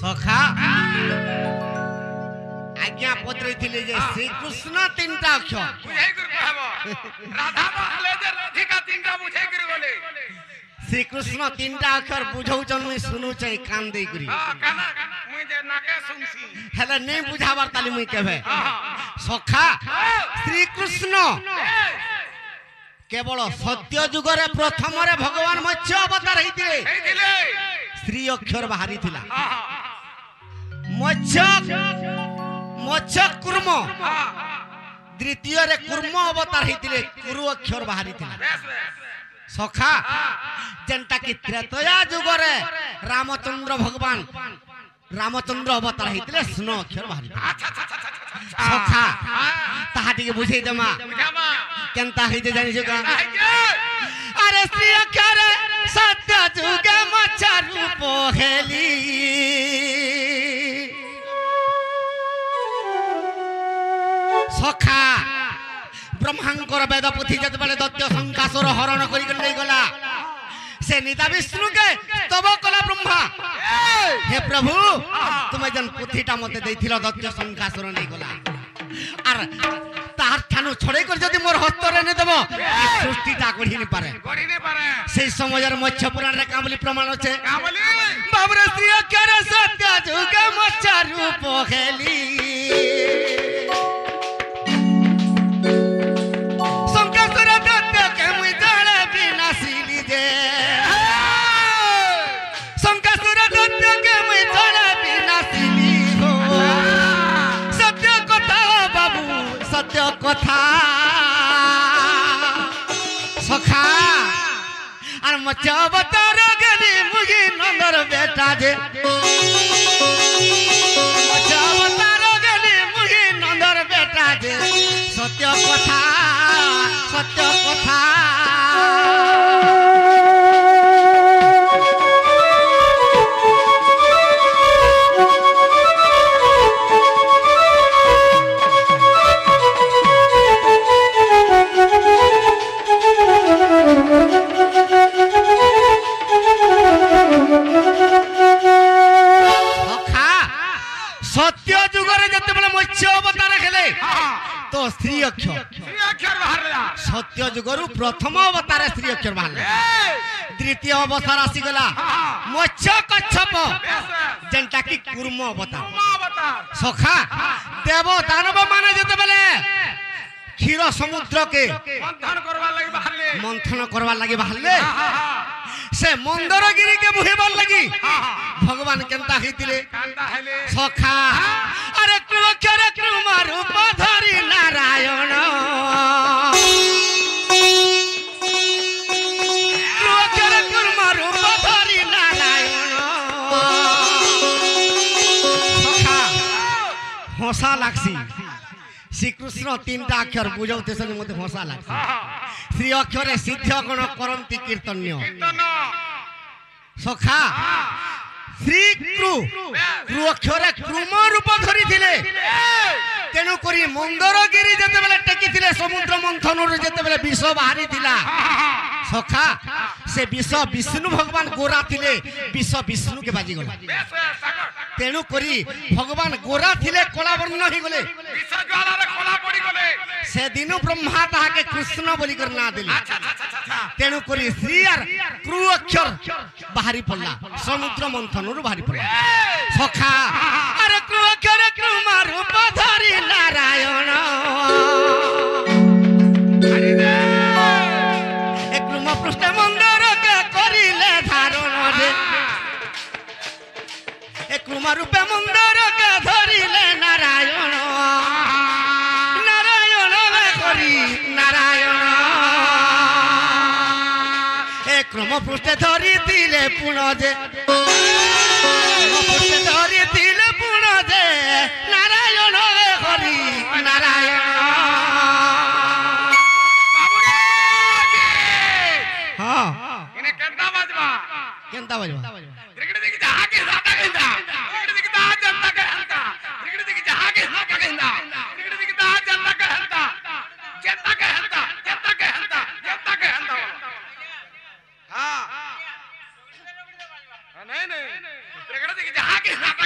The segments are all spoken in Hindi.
सखा आज्ञा पत्र थिले जे श्री कृष्ण तीनटा अक्षर बुझे गुरु कहबो राधा बहले जे राधिका तीनटा बुझे गुरु बोले श्री कृष्ण तीनटा अक्षर बुझौ जन मैं सुनु छै कान दे गुरी हां काना मुई जे नाके सुनसी हेले नहीं बुझाबार ताली मुई कहबे सखा श्री कृष्ण केवल सत्य युग रे प्रथम रे भगवान मत्स्य अवतार हेतिले श्री अक्षर बाहरी थिला मत्स्य मत्स्य कुर्म द्वितीय रे कुर्म अवतार हेतिले कुरु अक्षर बाहरी थिला सखा जेंटा की त्रेतया युग रे रामचंद्र भगवान रामचंद्र अवतार हेतिले स्नो अक्षर बाहरी सखा ताहाटी के बुझे दमा केनता हेते जानि छ का अरे श्री अक्षर सत्य युग मत्स्य रूप हेली सखा ब्रह्मांकर वेद पुथी जत बेले दैत्य शंकासुर हरण करी नै गला से निता विष्णु के तब कला ब्रह्मा हे प्रभु तुम जन पुथीटा मते दैथिलो दैत्य शंकासुर नै गला आर तार थानु छड़े कर जदी मोर हस्त रे ने देबो सृष्टिटा गढ़ी नै पारे से समय रे मत्स्य पुराण रे कामली प्रमाण छे बाबरे श्री अक्षर सत्य युग मत्स्य रूप खेली कथा सखा और मत्स्य अवतार गली मुगी नंदर बेटा जे मत्स्य अवतार गली मुगी नंदर बेटा जे सत्य कथा सत्य कथा तो श्री अक्षर बाहरला सत्य युगरु प्रथम अवतार श्री अक्षर बाहरला द्वितीय अवतार आसी गला मत्स्य कच्छप जेंटा की कुर्म अवतार सखा देव दानव माने जते बेले क्षीर समुद्र के मंथन करवा लगी बाहरले से मंदरगिरी के मुहेबार लगी भगवान केनता हितिले सखा अरे कृष्ण कृष्ण रूप धरि नारायण कृष्ण कृष्ण रूप धरि नारायण सखा हंसा लागसी श्री कृष्ण तीनटा अक्षर बुझौते सने मते हंसा लागसी श्री अक्षरे सिद्ध गण करंती कीर्तन्य सखा श्री कृ अक्षरे कृम रूप धरी थिले तेनु करी मंदरगिरी जते बेले टेकी थिले समुद्र मंथन रे जते बेले विष बाहरी थिला सखा से विष विष्णु भगवान गोरा थिले विष विष्णु के बाजी गला तेनु करी भगवान गोरा थिले कला वर्ण ही गले विष ज्वाला रे कला पड़ी गले से दिनु ब्रह्मा ताहा के कृष्ण बोली कर ना दिले तेनु करी श्री आर कृ अक्षर बाहरी पड़ला समुद्र मंथन रे बाहरी पड़ला सखा अरे कृ अक्षर कृ रूप धरि नारायण हरि रे एक कृ पृष्ठ मंदर के करिले धारण रे एक कृ रूप मंदर के धरिले नारायण नारायण करी नारायण एक क्रम पृष्ठ धरी दिले पुण जे पृष्ठ धरी दिले पुण जे नारायण हरि नारायण हाँ इने केंता बजवा क्रिकेट देखि जहां के साथा कहंदा क्रिकेट देखि ता जनता कहंदा क्रिकेट देखि जहां के साथा कहंदा क्रिकेट देखि ता जनता कहंदा जनता कहंदा जनता कहंदा जनता कहंदा हां नहीं नहीं क्रिकेट देखि जहां के साथा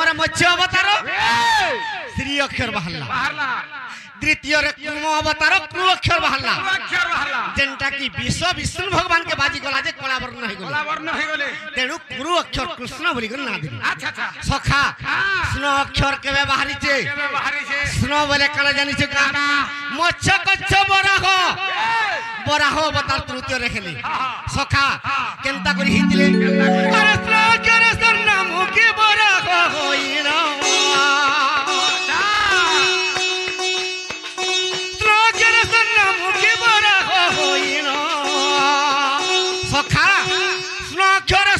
प्रथम मत्स्य अवतार श्री अक्षर बाहरला बाहरला द्वितीय कुर्म अवतार क्रू अक्षर बाहरला अक्षर बाहरला जेनटा की विश्व विष्णु भगवान के बाजी गला जे कला वर्ण है कला वर्ण है गले तेणु क्रू अक्षर कृष्ण बोली कर ना दिली अच्छा अच्छा सखा स्नो अक्षर केबे बाहरी छे केबे बाहरी छे स्नो बोले काना जानि छे का मत्स्य कच्छ बराह अवतार तृतीय रेखली सखा केनता करी हितले अरे स्नो अक्षर सरना मुखी बराह होइना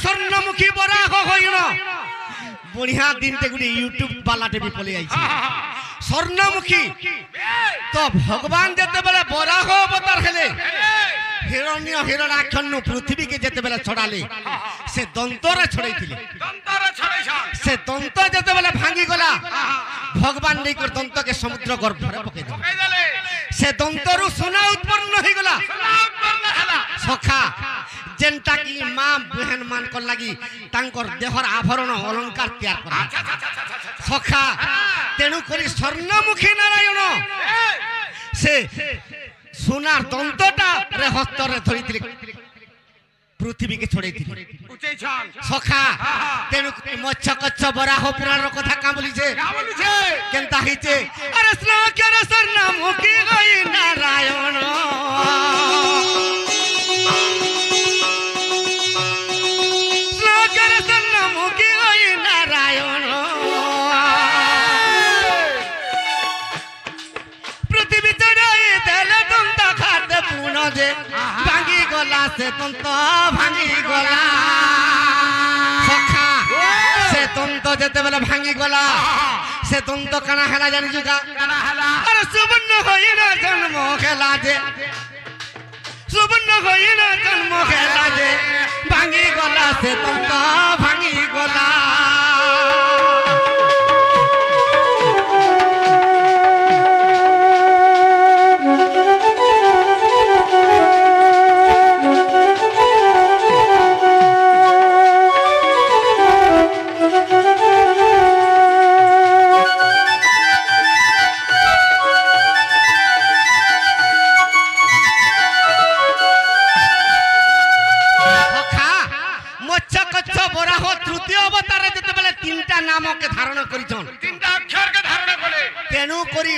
स्वर्णमुखी बराह होइनो बढ़िया दिन ते गुडी यूट्यूब वालाटे भी पले आइछि स्वर्णमुखी तो भगवान जते बेले बराह अवतार हेले हिरण्य हिरणाक्षर नु पृथ्वी के जते बेले छडाले से दंतरे छडैथिले दंतरे छडैछन से दंत जते बेले भांगी गला भगवान नै कर दंत के समुद्र गर्भ रे पके देले से दंतरु सोना उत्पन्न होई गला सोना उत्पन्न हला सखा जेनटा की मां बहन मान कर लगी तांकर देहर आभरण अलंकार तैयार करा सखा तेणु करी स्वर्णमुखी नारायण से सोनार दंतटा रे हस्त रे धरिथिले पृथ्वी के छोड़ैथिले उचै छन सखा तेणु मत्स्य कच्छ बराह पुराण रो कथा का बोली छे केनता हिचे अरे स्नाकर स्वर्णमुखी होई नारायण भांगी गला से तंत भांगी गला सखा से तंत जते बेले भांगी गला से तंत काना हेला जानि जुगा काना हला अरे सुवर्ण होइना जन्म खेला जे सुवर्ण होइना जन्म खेला जे भांगी गला से तंत भांगी गला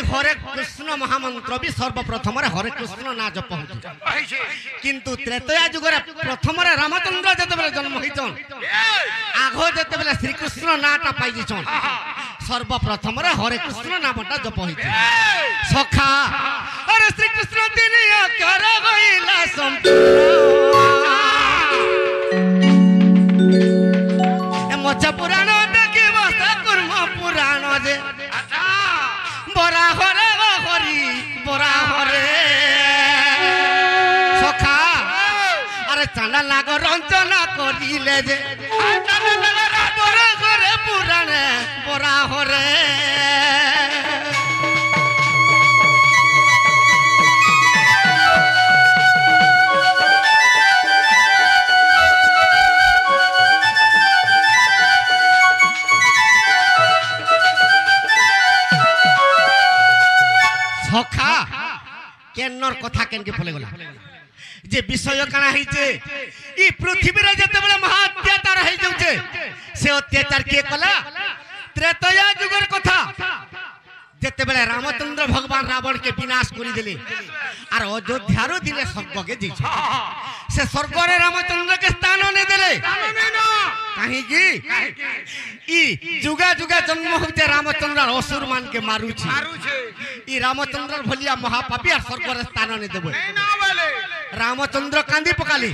हरे कृष्ण महामंत्र भी सर्वप्रथम हरे कृष्ण ना जप किंतु त्रेतया जुग प्रथम रामचंद्र जते जन्म होइछन आगो जते श्रीकृष्ण नाटा पाई सर्वप्रथम हरे कृष्ण नामटा जप होइछ सखा अरे श्रीकृष्ण तिनि अक्षर होइला संपूर्ण मत्स्य पुराण देखि बस्ता कुर्म पुराण जे बरा हरे हरि बरा हरे सखा अरे चांदा लाग रंजना करिले जे बरा हरे पुराण बरा हरे सखा केनर कथा केनके फले गला जे विषय काना हिचे ई पृथ्वी रे जते बेले महा अत्याचार हे जाउचे से अत्याचार के कला त्रेतया जुगर कथा जते बेले रामचंद्र भगवान रावण के विनाश करि देले आर अयोध्या रो दिले स्वर्ग के जी से स्वर्ग रे रामचंद्र के स्थान ने देले काहे की ई जुगा जुगा जन्म होते रामचंद्र असुर मान के मारू छी ई रामचंद्र भलिया महापापी आ स्वर्ग रे स्थान ने देबो रामचंद्र कांदी पकाली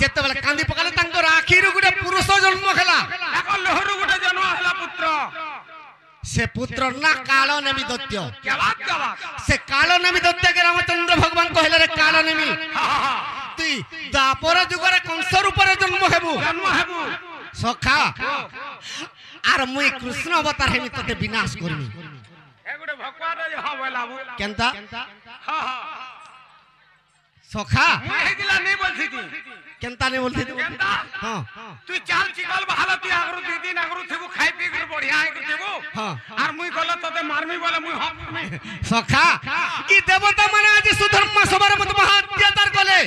जते बेले कांदी पकाले तांकर आखिर गुटे पुरुष जन्म खेला एको लहरु गुटे जन्म हला पुत्र से पुत्र ना कालो नेमी दत्य क्या बात से कालो नेमी दत्य के रामचंद्र भगवान कहले रे कालो नेमी तुई दापर जुगरे कंस रूप रे जन्म हेबु सखा आर मुई कृष्ण अवतार हेमी तते विनाश करमी ए गुटे भगवान रे हां बोलाबू केनता हां सखा मैं हेदिला नहीं बोलथि কেনতা নে বলতে কেনতা হ্যাঁ তুই চাল চিকল বাহালা তুই আগরু দুই দিন আগরু থিবু খাই পি করে বড়িয়া আই করে থিবু হ্যাঁ আর মুই গলে তোতে মারমি বলে মুই হপ সখা ই দেবতা মানে আজ সুধর্ম সবার মত মহা অত্যাচার কলে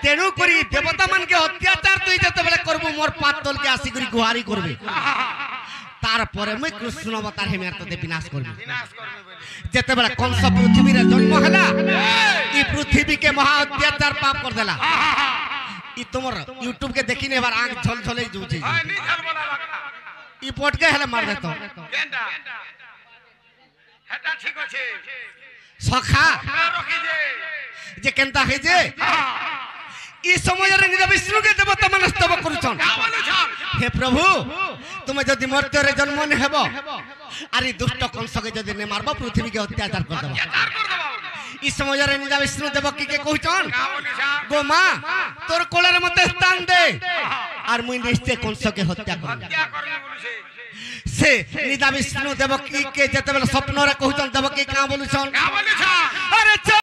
তেণু করি দেবতা মানকে অত্যাচার তুই যেতেবেলে করবু মোর পাত তলকে আসি করি গুহারি করবে তারপরে মুই কৃষ্ণ অবতার হেমিয়ার তোতে বিনাশ করবি বিনাশ করবে বলে যেতেবেলে কংস পৃথিবীর জন্ম হেলা ই পৃথিবীকে মহা অত্যাচার পাপ করে দেলা ই তোমার ইউটিউব কে দেখিনে এবার আঁখ ঝল ঝলে জুছি হয় নি ঝাল বলা লাগা ই পটকে হেলে মার দেতো কেনতা হেটা ঠিক আছে সখা রখি যে কেনতা হয়েছে ই সময়ের নিজ বিষ্ণুকে দেবতা মানে স্তব করুছন হে প্রভু তুমি যদি মর্ত্যরে জন্ম নে হেব আর এই দুষ্ট কংসকে যদি নে মারব পৃথিবীকে অত্যাচার করে দেব ই সময়ের নিজ বিষ্ণু দেবকী কে কইছন গো মা তোর কোলের মধ্যে স্থান দে আর মুই নিশ্চয় কংসকে হত্যা করব সে নিজ বিষ্ণু দেবকী কে যেতেবেলে স্বপ্নরে কইছন দেবকী কা বলুছন